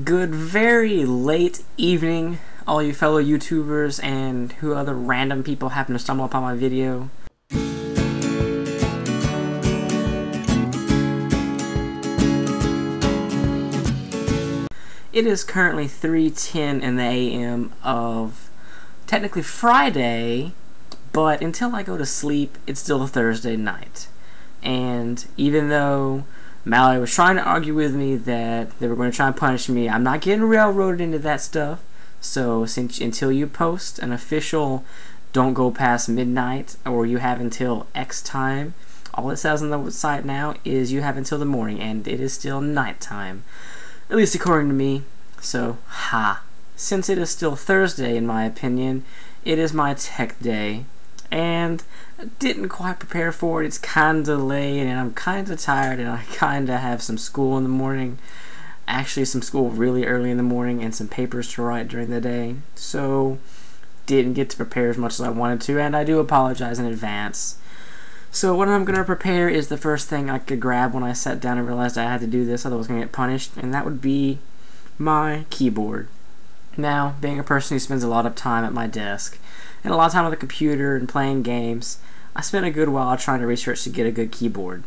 Good very late evening, all you fellow YouTubers and who other random people happen to stumble upon my video. It is currently 3:10 in the AM of technically Friday, but until I go to sleep, it's still a Thursday night. And even though Mallory was trying to argue with me that they were going to try and punish me, I'm not getting railroaded into that stuff. So until you post an official don't go past midnight, or you have until X time, all it says on the site now is you have until the morning, and it is still nighttime. At least according to me. So, since it is still Thursday in my opinion, it is my tech day. And I didn't quite prepare for it. It's kinda late and I'm kinda tired and I kinda have some school in the morning. Actually some school really early in the morning and some papers to write during the day. So didn't get to prepare as much as I wanted to, and I do apologize in advance. So what I'm going to prepare is the first thing I could grab when I sat down and realized I had to do this, otherwise I was going to get punished, and that would be my keyboard. Now, being a person who spends a lot of time at my desk and a lot of time on the computer and playing games, I spent a good while trying to research to get a good keyboard.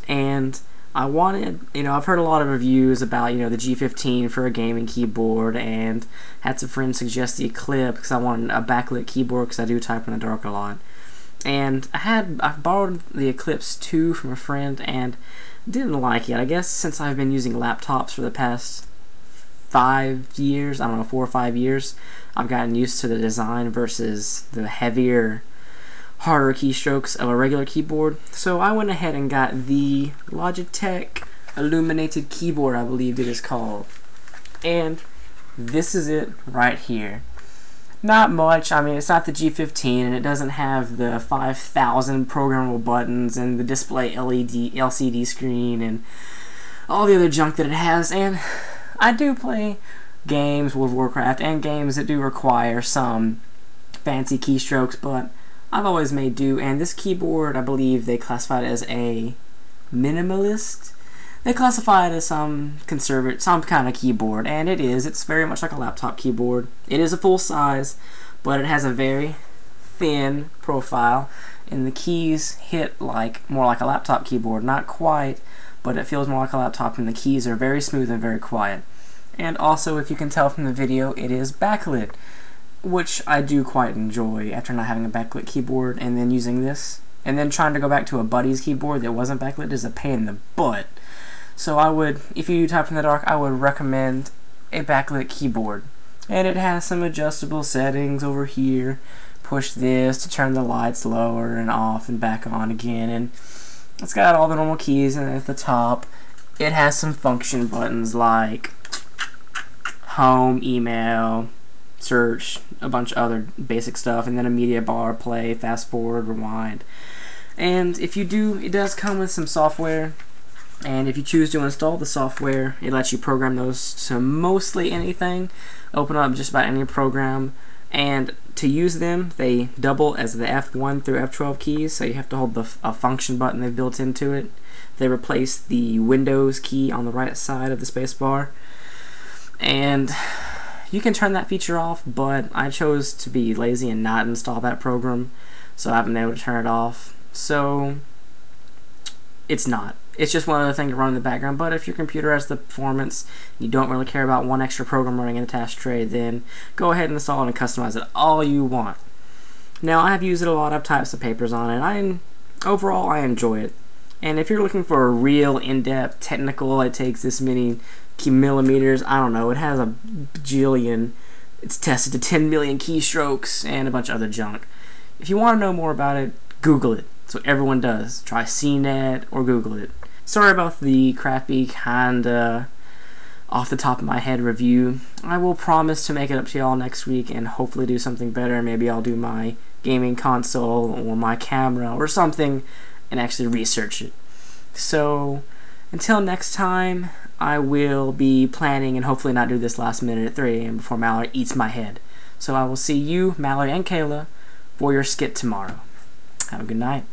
And I wanted, I've heard a lot of reviews about, the G15 for a gaming keyboard, and had some friends suggest the Eclipse because I wanted a backlit keyboard because I do type in the dark a lot. And I borrowed the Eclipse 2 from a friend and didn't like it. I guess since I've been using laptops for the past 5 years, 4 or 5 years, I've gotten used to the design versus the heavier, harder keystrokes of a regular keyboard. So I went ahead and got the Logitech Illuminated Keyboard, I believe it is called. And this is it right here. Not much. I mean, it's not the G15 and it doesn't have the 5,000 programmable buttons and the display LCD screen and all the other junk that it has. And I do play games, World of Warcraft, and games that do require some fancy keystrokes, but I've always made do. And this keyboard, I believe they classify it as a minimalist. They classify it as some kind of keyboard, and it is. It's very much like a laptop keyboard. It is a full size, but it has a very thin profile, and the keys hit more like a laptop keyboard. Not quite, but it feels more like a laptop, and the keys are very smooth and very quiet. And also, if you can tell from the video, it is backlit, which I do quite enjoy after not having a backlit keyboard and then using this. And then trying to go back to a buddy's keyboard that wasn't backlit is a pain in the butt. So I would, if you type in the dark, I would recommend a backlit keyboard. And it has some adjustable settings over here. Push this to turn the lights lower and off and back on again. And it's got all the normal keys, and at the top it has some function buttons like home, email, search, a bunch of other basic stuff, and then a media bar, play, fast forward, rewind. And if you do, it does come with some software. And if you choose to install the software, it lets you program those to mostly anything. Open up just about any program, and to use them, they double as the F1 through F12 keys, so you have to hold a function button they've built into it. They replace the Windows key on the right side of the spacebar. And you can turn that feature off, but I chose to be lazy and not install that program, so I haven't been able to turn it off. So it's not. It's just one other thing to run in the background, but if your computer has the performance, you don't really care about one extra program running in a task tray, then go ahead and install it and customize it all you want. Now, I have used it a lot of types of papers on it. Overall, I enjoy it. And if you're looking for a real in-depth technical, it takes this many millimeters, I don't know, it has a bajillion, it's tested to 10 million keystrokes and a bunch of other junk. If you want to know more about it, Google it. That's what everyone does. Try CNET or Google it. Sorry about the crappy, kinda off the top of my head review. I will promise to make it up to y'all next week and hopefully do something better. Maybe I'll do my gaming console or my camera or something and actually research it. So until next time, I will be planning and hopefully not do this last minute at 3 AM before Mallory eats my head. So I will see you, Mallory and Kayla, for your skit tomorrow. Have a good night.